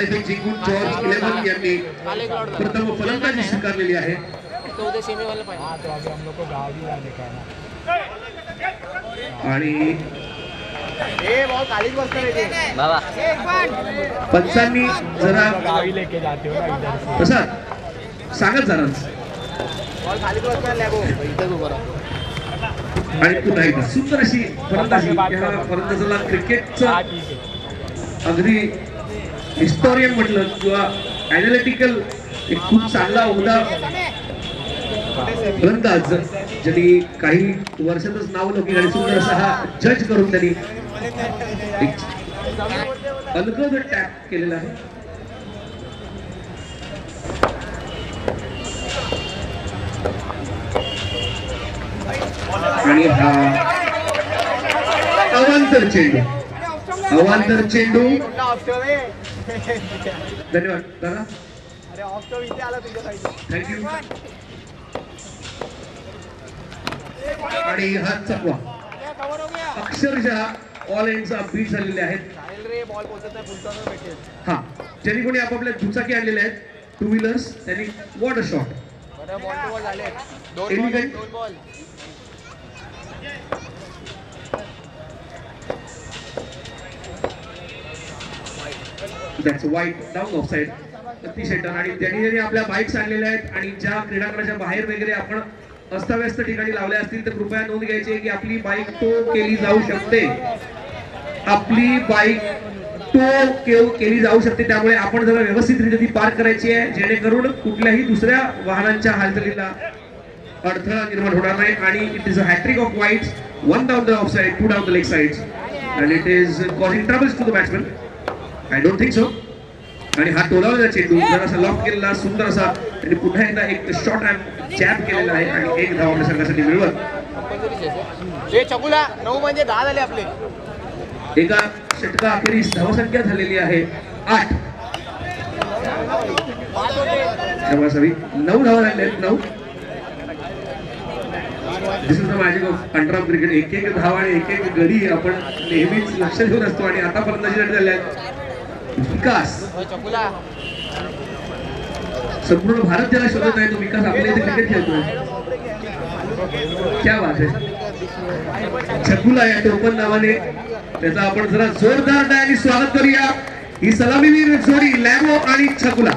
जिंकून जॉर्ज 11 यांनी प्रथम फलंदाजी स्वीकारलेली आहे. आणि पंचांनी जरा तसा सांगत जरा आणि पुन्हा एकदा सुंदर अशी फलंदाजी. या फलंदाजाला क्रिकेटचा अगदी हिस्टोरियन म्हटलं किंवा ॲनालिटिकल एक खूप चांगला उमदा फलंदाज ज्यांनी काही वर्षातच नाव लौकिक आणि सुंदर असा हा जज करून त्यांनी एक अलगद टॅप केलेला आहे. आणि हा अवांतर चेंडू धन्यवाद दादा. थँक्यू. आणि हा चकवा अक्षरशः ऑल एंडचा बीट झालेले आहेत. हा ज्यांनी कोणी आपापल्या दुचाकी आणलेल्या आहेत, टू व्हीलर्स, त्यांनी what a shot. That's white down offside. अतिशय टन. आणि ज्यांनी आपल्या बाईक्स आणलेल्या आहेत आणि ज्या क्रीडांगणाच्या बाहेर वगैरे आपण अस्ताव्यस्त ठिकाणी लावल्या असतील तर कृपया नोंद घ्यायची आहे की आपली बाईक टो केली जाऊ शकते. आपली बाईक टो केली जाऊ शकते. त्यामुळे आपण जरा व्यवस्थितरित्या ती पार्क करायची आहे जेणेकरून कुठल्याही दुसऱ्या वाहनांच्या हालचालीला अडथळा निर्माण होणार नाही. आणि it is a hattrick of wides, 1 down the off side, 2 down the leg sides, and it is causing troubles to the batsman. I don't think so. आणि हा टोलावलेला चेंडू जरासा लॉक केलेला सुंदर असा आणि पुन्हा एकदा एक शॉर्ट अँड जॅब केलेला आहे आणि एक धाव आपल्या संघासाठी मिळवत. म्हणजे 10 झाले आपले. एका षटका अखेरीस धावसंख्या झालेली आहे 8. 9 धावा झालेल्या आहेत. 9. This is the magic of underarm cricket. एक एक धाव आणि एक एक गडी आपण नेहमीच लक्ष ठेवून असतो. आणि आता फलंदाजी झालेल्या आहेत. विकास संपूर्ण भारत ज्याला शोधत आहे तो विकास आपल्या इथे क्रिकेट खेळतोय. क्या बात आहे. छकुला या टोपण नावाने त्याचा आपण जरा जोरदार डायनी स्वागत करूया. ही सलामीवीर जोडी लॅबो आणि छकुला.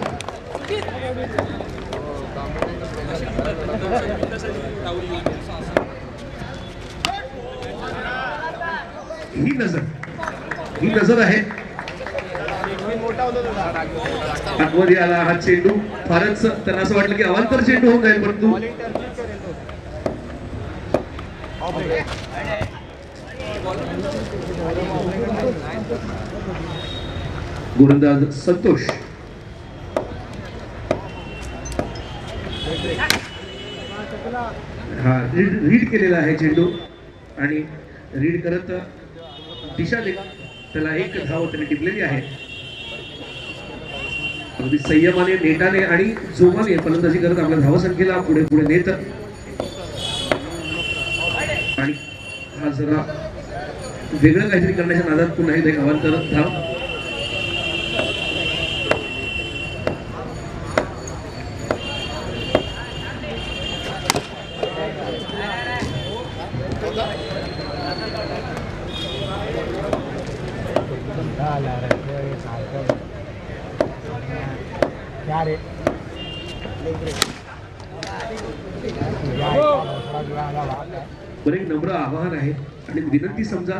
ही नजर आहे. आतमध्ये आला हा चेंडू. फारच त्यांना असं वाटलं की अवांतर चेंडू होऊन जाईल परंतु गोलंदाज संतोष. हा रीड केलेला आहे चेंडू आणि रीड करत दिशा देत त्याला एक धाव त्याने टिपलेली आहे. अगदी संयमाने, नेटाने आणि जोमाने फलंदाजी करत आपल्या धावसंख्येला पुढे पुढे नेत. आणि हा जरा वेगळं काहीतरी करण्याच्या नादात पुन्हा एकदा एक अवांतर धाव. पण एक नम्र आवाहन आहे आणि विनंती समजा,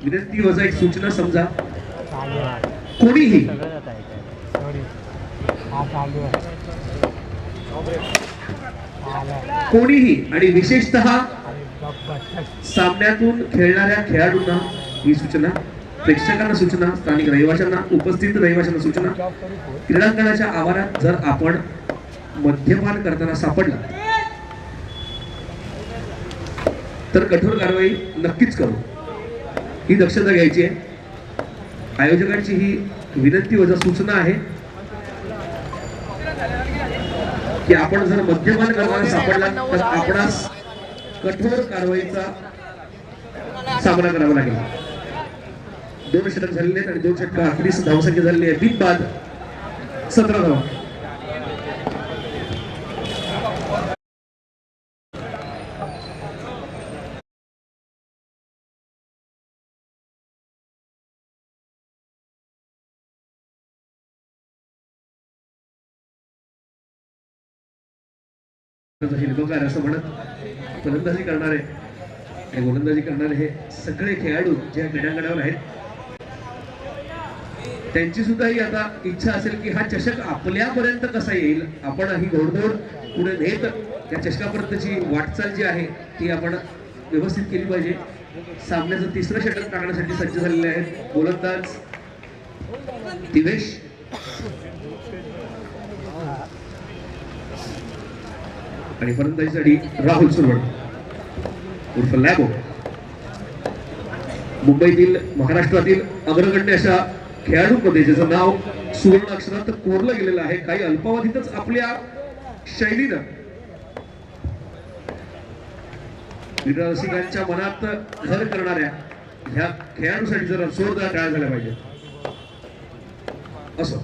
विनंती वजा एक सूचना समजा. कोणीही आणि विशेषतः सामन्यातून खेळणाऱ्या खेळाडूंना ही सूचना, प्रेक्षकांना सूचना, स्थानिक रहिवाशांना, उपस्थित रहिवाशांना सूचना. क्रीडांगणाच्या आवारात जर आपण मद्यपान करताना सापडला तर कठोर कारवाई नक्कीच करू, ही दक्षता घ्यायची आहे. आयोजकांची ही विनंती वजा सूचना आहे की आपण जर मद्यपान करताना सापडला तर आपणास कठोर कारवाईचा सामना करावा लागेल. 2 षटक झालेले आहेत आणि 2 षटक 38 धावसंख्या झालेली आहे. बिनबाद 17 धावा. हिरवगार असं म्हणत फलंदाजी करणारे आणि गोलंदाजी करणारे हे सगळे खेळाडू ज्या क्रीडांगणावर आहेत त्यांची सुद्धा ही आता इच्छा असेल की हा चषक आपल्यापर्यंत कसा येईल, आपण ही घोडदौड पुढे नेत त्या चषकापर्यंतची वाटचाल जी आहे ती आपण व्यवस्थित केली पाहिजे. सामन्याचं तिसरं षटक टाकण्यासाठी सज्ज झालेले आहेत गोलंदाज दिवेश आणि फलंदाजीसाठी राहुल सुरवड उर्फ लॅबो. मुंबईतील महाराष्ट्रातील अग्रगण्य अशा खेळाडूंमध्ये ज्याचं नाव सुवर्ण अक्षरात कोरलं गेलेलं आहे. काही अल्पावधीतच आपल्या शैलीनं क्रीडा रसिकांच्या मनात घर करणाऱ्या ह्या खेळाडूसाठी जरा जोरदार टाळ्या झाल्या पाहिजे. असो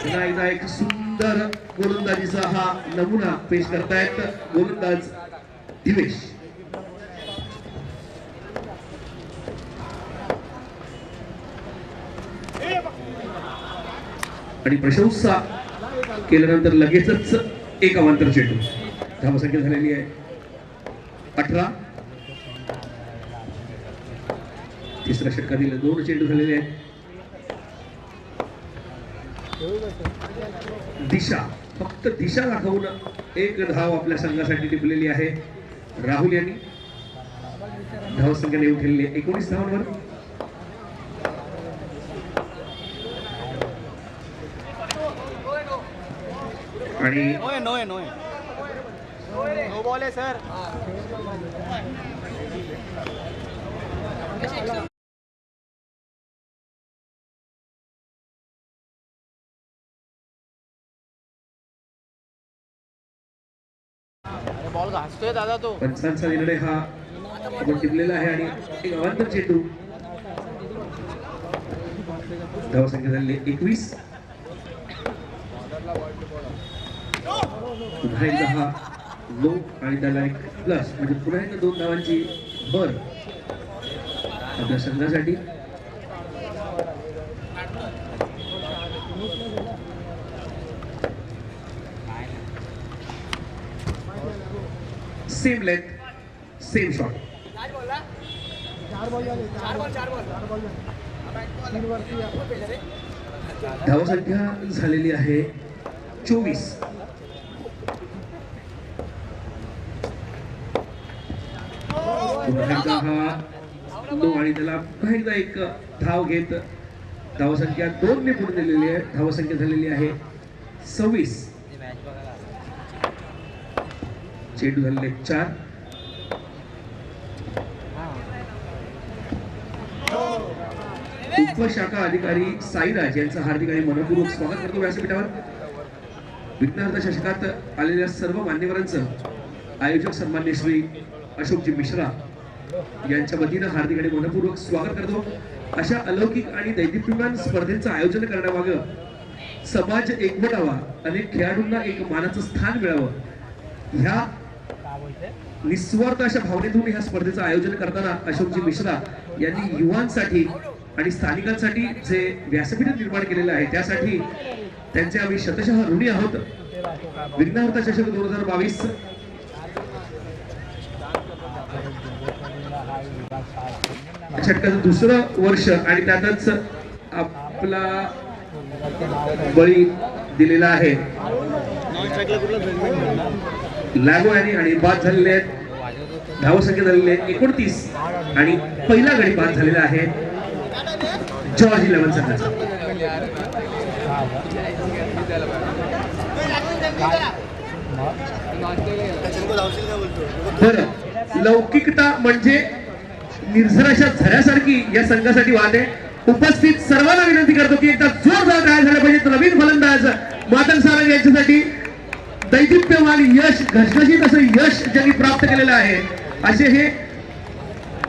एकदा एक सुंदर गोलंदाजीचा हा नमुना पेश करतायत गोलंदाज दिवेश. आणि प्रशंसा केल्यानंतर लगेचच एक अवांतर चेंडू. धावसंख्या झालेली आहे 18. तिसऱ्या षटकातील 2 चेंडू झालेले आहेत. दिशा फक्त दिशा दाखवून एक धाव आपल्या संघासाठी टिपलेली आहे राहुल यांनी. धावसंख्या येऊन ठेवलेली 19 धावांवर. आणि नो बॉल है सर. बॉल घासतोय दादा तो. पंचांचा निर्णय हा आपण टिपलेला आहे आणि एक अवांतर चेंडू. धावसंख्या झालेली 21. पुन्हा एकदा हा लो आणि त्याला एक प्लस म्हणजे पुन्हा एकदा 2 धावांची भर आपल्या संघासाठी. Same length same shot. धावसंख्या झालेली आहे 24. हा नो आणि त्याला पुन्हा एकदा एक धाव घेत धावसंख्या 2 ने पुढे दिलेली आहे. धावसंख्या झालेली आहे 26. चेंडू झालेले 4. उपशाखा अधिकारी साईराज यांचं हार्दिक आणि मनपूर्वक स्वागत करतो व्यासपीठावर. विघ्नहर्ता चषकात आलेल्या सर्व मान्यवरांचं आयोजक सन्मान्य श्री अशोकजी मिश्रा यांच्या वतीनं हार्दिक आणि मनपूर्वक स्वागत करतो. अशा अलौकिक आणि दैदिप्यमान स्पर्धेचं आयोजन करण्यामागं समाज एकवटावा, अनेक खेळाडूंना एक मानाचं स्थान मिळावं, ह्या निस्वार्थ अशा भावनेतून ह्या स्पर्धेचं आयोजन करताना अशोकजी मिश्रा यांनी युवांसाठी आणि स्थानिकांसाठी जे व्यासपीठ निर्माण केलेलं आहे त्यासाठी त्यांचे आम्ही शतशः ऋणी आहोत. विघ्नहर्ता चषक 2022 षटकाचं 2रं वर्ष आणि त्यातच आपला बळी दिलेला आहे लागो यांनी आणि बाद झालेले आहेत. धावसंख्या झालेली आहे 29 आणि पहिला गडी बाद झालेला आहे जॉर्ज 11 संघाचा. बरं, लौकिकता म्हणजे निर्झराच्या झऱ्यासारखी या संघासाठी वाहते. उपस्थित सर्वांना विनंती करतो की एकदा जोरदार टाळ्या झाल्या पाहिजेत नवीन फलंदाज मातंग सारंग यांच्यासाठी. दैदिप्यमान यश, घसघशीत असं यश ज्यांनी प्राप्त केलेलं आहे असे हे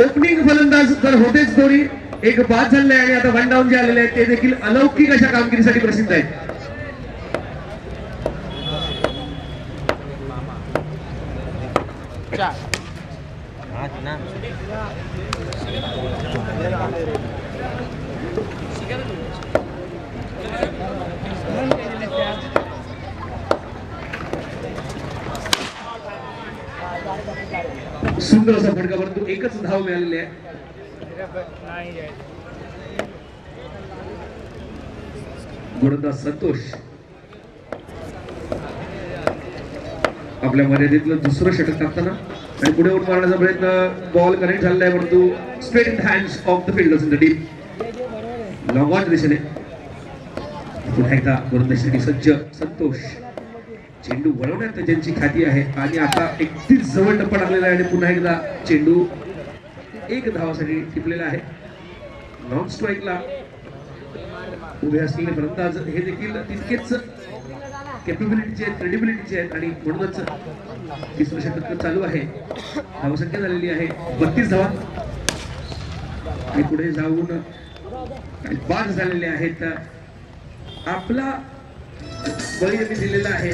ओपनिंग फलंदाज तर होतेच दोन्ही, एक बाद झाले आणि आता वन डाऊन जे आलेले आहेत ते देखील अलौकिक अशा कामगिरीसाठी प्रसिद्ध आहेत. चार. सुंदर असा फटका, परंतु एकच धाव मिळालेली आहे. गोलंदाज संतोष आपल्या मर्यादेतलं दुसरं षटक टाकताना आणि पुढे उठ मारण्याचा प्रयत्न, बॉल कनेक्ट झालेला आहे परंतु straight in the hands of the fielders in the deep. Long on दिशेने पुन्हा एकदा गोलंदाजीसाठी सज्ज संतोष. चेंडू वळवण्यात ज्यांची ख्याती आहे आणि आता 31 जवळ टप्पा टाकलेला आहे आणि पुन्हा एकदा चेंडू एक धावासाठी टिपलेला आहे. नॉन स्ट्राईकला उभे असलेले फलंदाज हे देखील तितकेच कॅपेबिलिटीचे आहेत, क्रेडिबिलिटीचे आहेत आणि म्हणूनच तिसरं षटक चालू आहे. धावसंख्या झालेली आहे 32 धावा आणि पुढे जाऊन बाद झालेले आहेत. आपला बळी यांनी दिलेला आहे.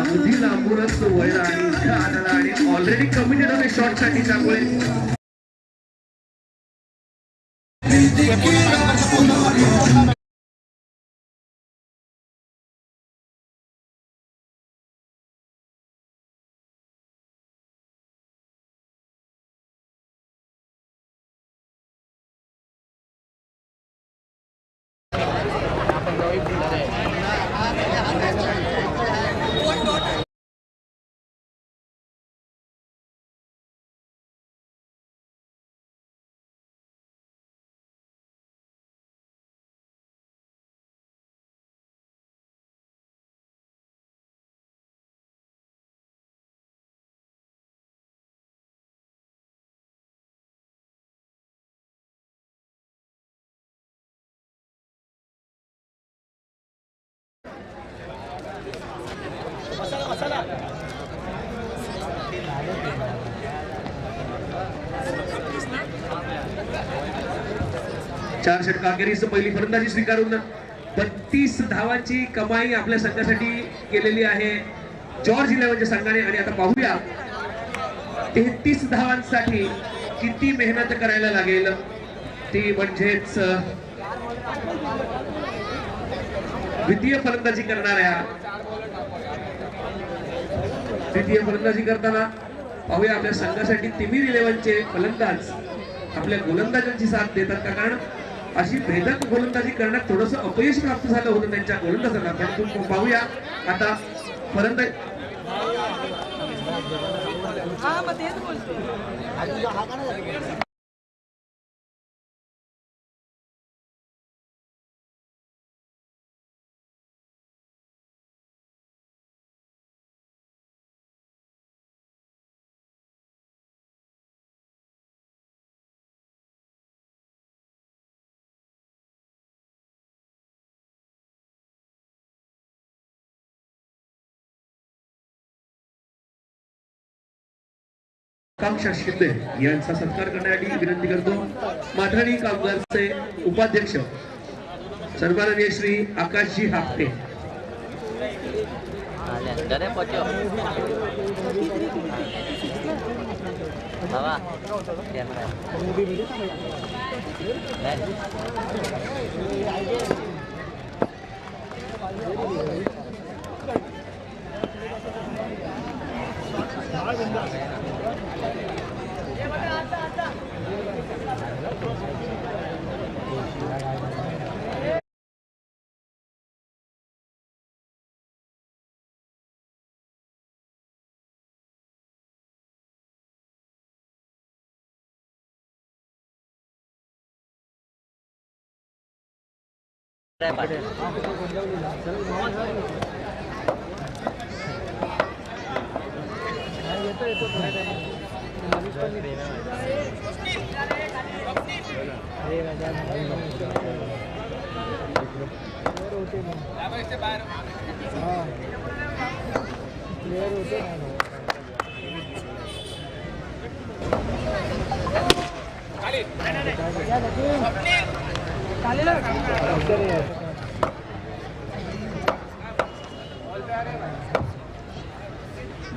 बुद्धी लांबूनच वळला आणि इथं आला आणि ऑलरेडी कमिटेड होते शॉट साठी, त्यामुळे चार षटक अखेरीस पहिली फलंदाजी स्वीकारून 32 धावांची कमाई आपल्या संघासाठी केलेली आहे जॉर्ज 11च्या संघाने. आणि आता पाहूया 33 धावांसाठी किती मेहनत करायला लागेल. ती म्हणजेच द्वितीय फलंदाजी करणाऱ्या, द्वितीय फलंदाजी करताना पाहूया आपल्या संघासाठी तिमिर 11चे फलंदाज आपल्या गोलंदाजांची साथ देतात का. कारण अशी भेदक गोलंदाजी करण्यात थोडस अपयश प्राप्त झालं होतं त्यांच्या गोलंदाजांना. परंतु पाहूया आता फलंदाज आकांक्षा शिंदे यांचा सत्कार करण्यासाठी विनंती करतो. माथाडी कामगारचे उपाध्यक्ष सन्माननीय श्री आकाशजी हापटे.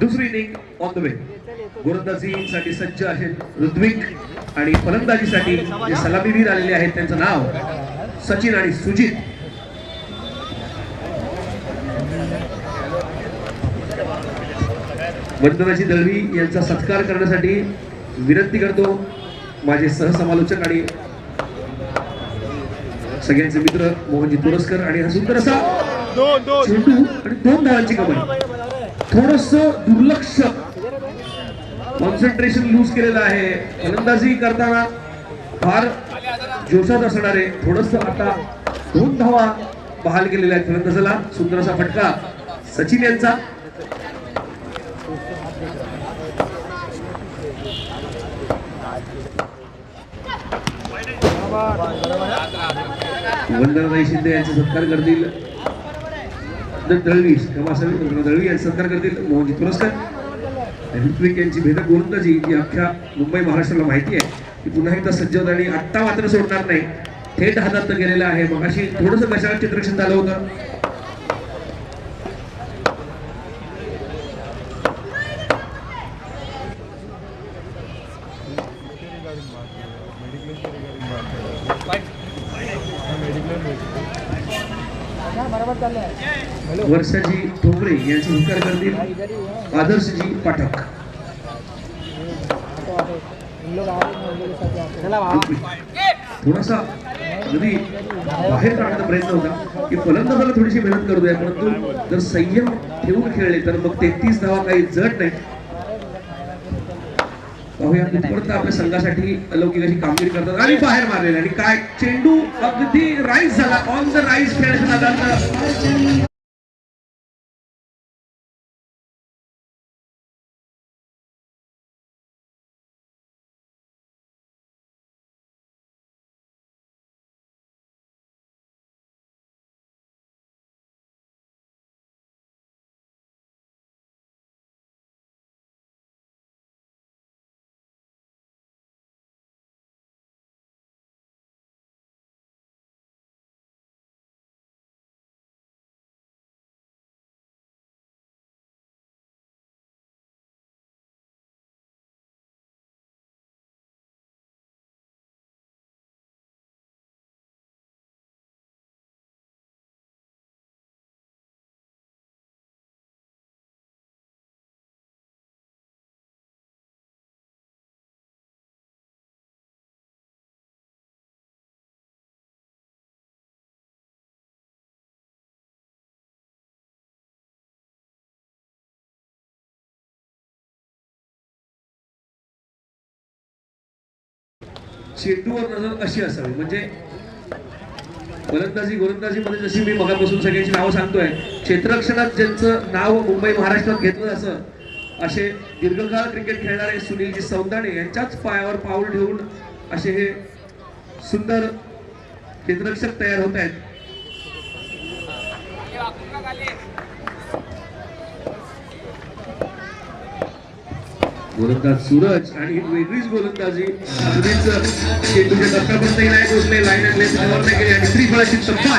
दुसरी इनिंग ऑन द वे. गोलंदाजीसाठी सज्ज आहेत ऋत्विक आणि फलंदाजीसाठी जे सलामीवीर आलेले आहेत त्यांचं नाव सचिन आणि सुजित. वंदनाची दळवी यांचा सत्कार करण्यासाठी विनंती करतो माझे सहसमालोचक आणि सगळ्यांचे मित्र मोहनजी तोरसकर. आणि हा सुंदर असा चेंडू आणि 2 धावांची कमाई. थोडस दुर्लक्ष कॉन्सन्ट्रेशन लूज केलेलं आहे फलंदाजी करताना. फार जोशात असणारे थोडस आता 2 धावा बहाल केलेल्या आहेत फलंदाजाला. सुंदर असा फटका सचिन यांचा. वंदनाताई शिंदे यांचा सत्कार करतील दळवी दळवी यांचा सत्कार करतील मोहनजी पुरस्कार. ऋत्विक यांची भेदक गोलंदाजी जी अख्ख्या मुंबई महाराष्ट्राला माहिती आहे ती पुन्हा एकदा सज्ज होत आणि आत्ता मात्र सोडणार नाही. थेट हातात गेलेला आहे. मग अशी थोडंसं कशाला चित्रक्षण झालं होतं. वर्षाजी ठोंबरे यांचा सत्कार करतील आदर्शजी पाठक. थोडासा अगदी बाहेर काढण्याचा प्रयत्न होता की फलंदाजाला थोडीशी मेहनत करू द्या, परंतु जर संयम ठेवून खेळले तर मग 33 धावा काही जड नाही. पाहूया तिथपर्यंत आपल्या संघासाठी अलौकिक अशी कामगिरी करतात आणि बाहेर मारलेला आणि काय चेंडू अगदी राईज झाला. ऑन द राईज खेळण्याचा चेंडूवर नजर अशी असावी. म्हणजे गोलंदाजीमध्ये जशी मी मगापासून सगळ्यांची नावं सांगतोय, क्षेत्ररक्षणात ज्यांचं नाव मुंबई महाराष्ट्रात घेतलं असं असे दीर्घकाळ क्रिकेट खेळणारे सुनीलजी सौंदाणे यांच्याच पायावर पाऊल ठेवून असे हे सुंदर क्षेत्ररक्षक तयार होत आहेत. गोलंदाज सूरज आणि वेगळीच गोलंदाजी चेंडूच्या टप्प्यापर्यंतही नाही पोहोचले. लाईन अँड लेन्थ कव्हर नाही केली आणि त्रिफळाची तब्बा.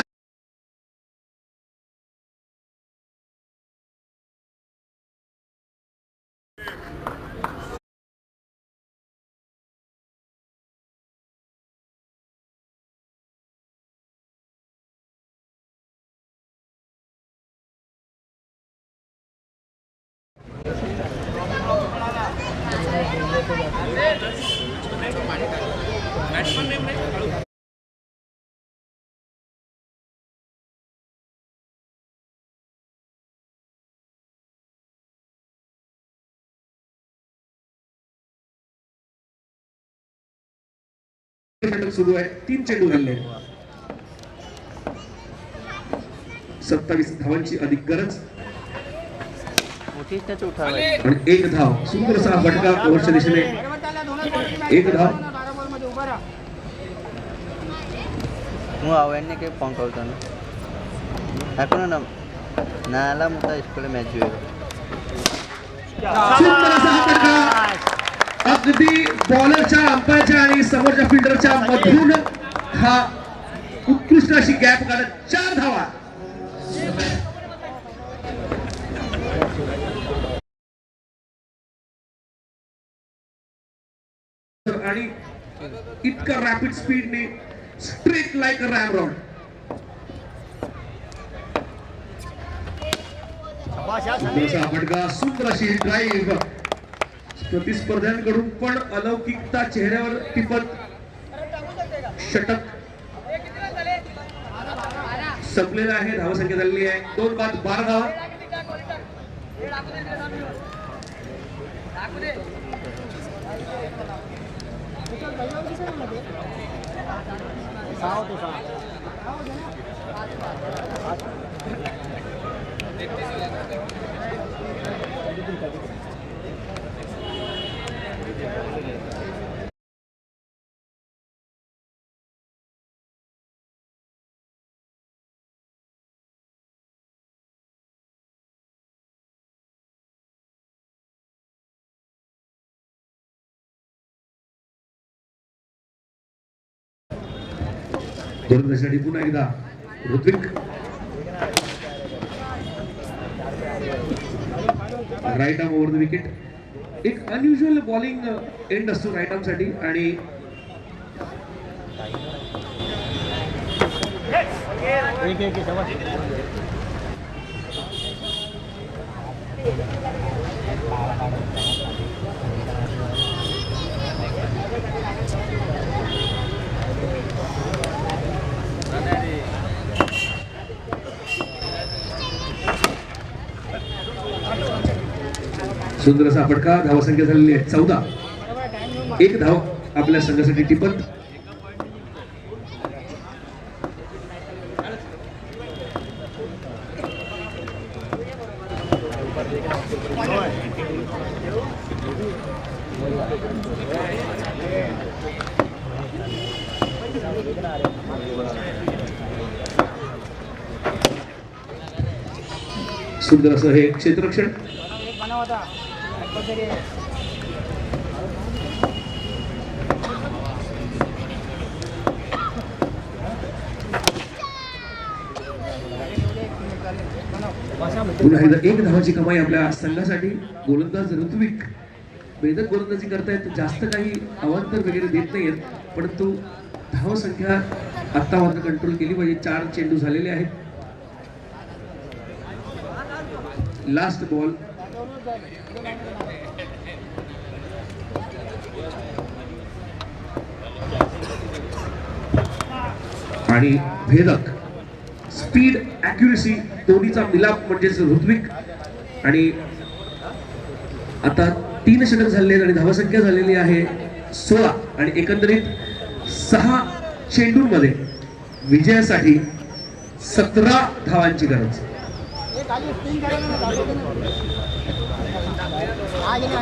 सुरू आहे. 3 चेंडू झाले. 27 धावांची अधिक गरज. खिचण्याचं उठाव आहे. आणि एक धाव. सुंदर असा फटका ओव्हरच्या दिशेने. एक धाव. હું આવડને કે ફોન કરું તને આપણો નાલા મોટા સ્કૂલે મેચ જોયો. सुंदर असा हा फटका अगदी बॉलरच्या अंपायरच्या आणि समोरच्या फिल्डरच्या मधून हा उत्कृष्ट अशी गॅप काढत 4 धावा. आणि इतका रॅपिड स्पीडने स्ट्रेट लाईक अ रॅमरॉड. फटका. सुंदर अशी ड्राईव्ह. प्रतिस्पर्ध्यांकडून पण अलौकिकता चेहऱ्यावर टिपत षटक संपलेला आहे. धावसंख्या झालेली आहे 2 बाद 12 धावा. गोलंदाजीसाठी पुन्हा एकदा Ritwik. Right arm over the wicket. एक अनयुजुअल बॉलिंग एंड असतो राईट आर्म साठी. आणि सुंदर असा फटका. धावसंख्या झालेली आहे 14. एक धाव आपल्या संघासाठी टिपत. सुंदर असं हे क्षेत्ररक्षण. पुन्हा एकदा 1 धावाची कमाई आपल्या संघासाठी. गोलंदाज ऋत्विक वेदक गोलंदाजी करतायत. जास्त काही अवांतर वगैरे देत नाहीयेत, परंतु धाव संख्या आता मात्र कंट्रोल केली पाहिजे. 4 चेंडू झालेले आहेत. Last ball. आणि भेदक. स्पीड ॲक्युरेसी दोन्हीचा मिलाप म्हणजेच ऋत्विक. आणि आता 3 षटक झालेले आहेत आणि धावसंख्या झालेली आहे 16. आणि एकंदरीत 6 चेंडूंमध्ये विजयासाठी 17 धावांची गरज.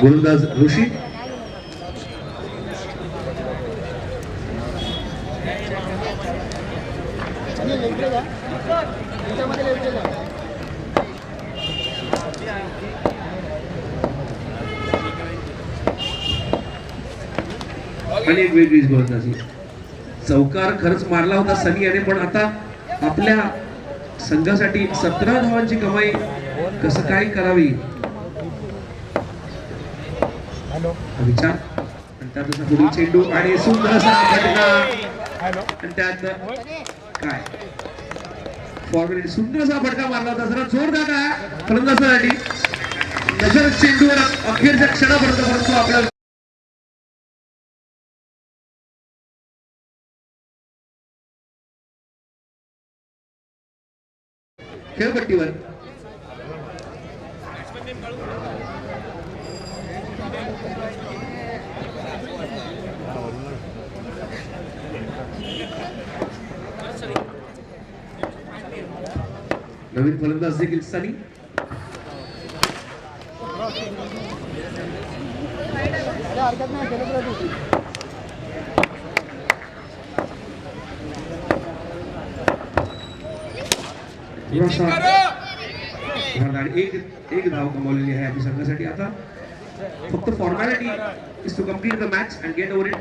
गोलंदाज ऋषी. आणि एक वेगळीच गोलंदाजी. चौकार खरंच मारला होता सनी याने, पण आता आपल्या संघासाठी 17 धावांची कमाई कसं काय करावी विचार. आणि त्यात पुढील चेंडू आणि सुंदर असा फटका. आणि त्यात काय फॉरवर्ड सुंदर असा फटका मारला होता. जरा जोरदार आहे फलंदाजासाठी. नजर चेंडूवर अखेरच्या क्षणापर्यंत, परंतु आपल्या खेळपट्टीवर. नवीन फलंदाज देखील सनी. थोडासा एक धाव कमावलेली आहे आपल्या संघासाठी. आता फक्त formality is to complete the match and get over it.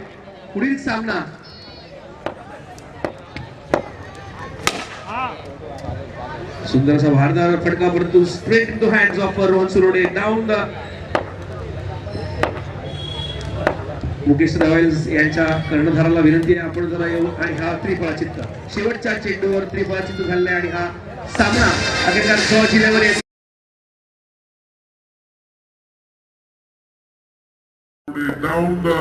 पुढील सामना सुंदर असा भारदार फटका, परंतु straight into hands of Rohan Surode. Down the Mukesh Royals यांच्या कर्णधाराला विनंती आहे आपण जरा येऊ आणि हा त्रिफळाचित्त शेवटच्या चेंडूवर त्रिफळाचित्त झाले आणि हा सामना अखेरकार जिल्ह्यावर येतो. Down the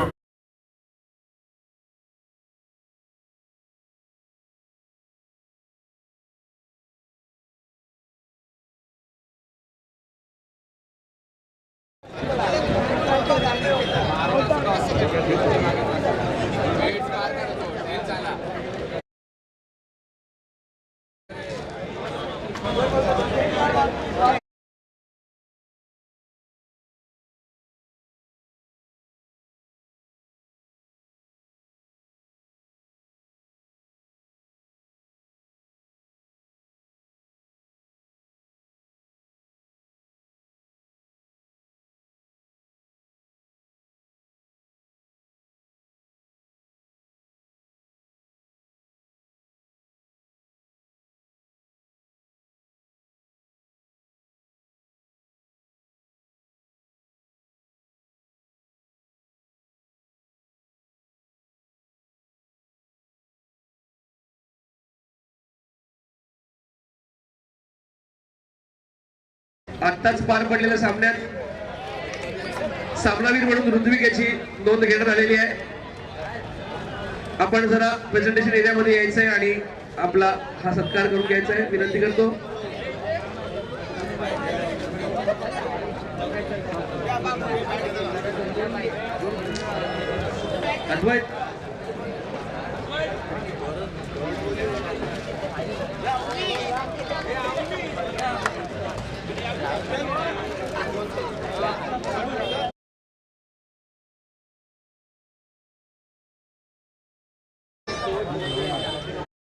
आत्ताच पार पडलेल्या सामन्यात सामनावीर म्हणून ऋत्विक याची नोंद घेण्यात आलेली आहे. आपण जरा प्रेझेंटेशन एरियामध्ये यायचं आहे आणि आपला हा सत्कार करून घ्यायचा आहे, विनंती करतो. अद्वैत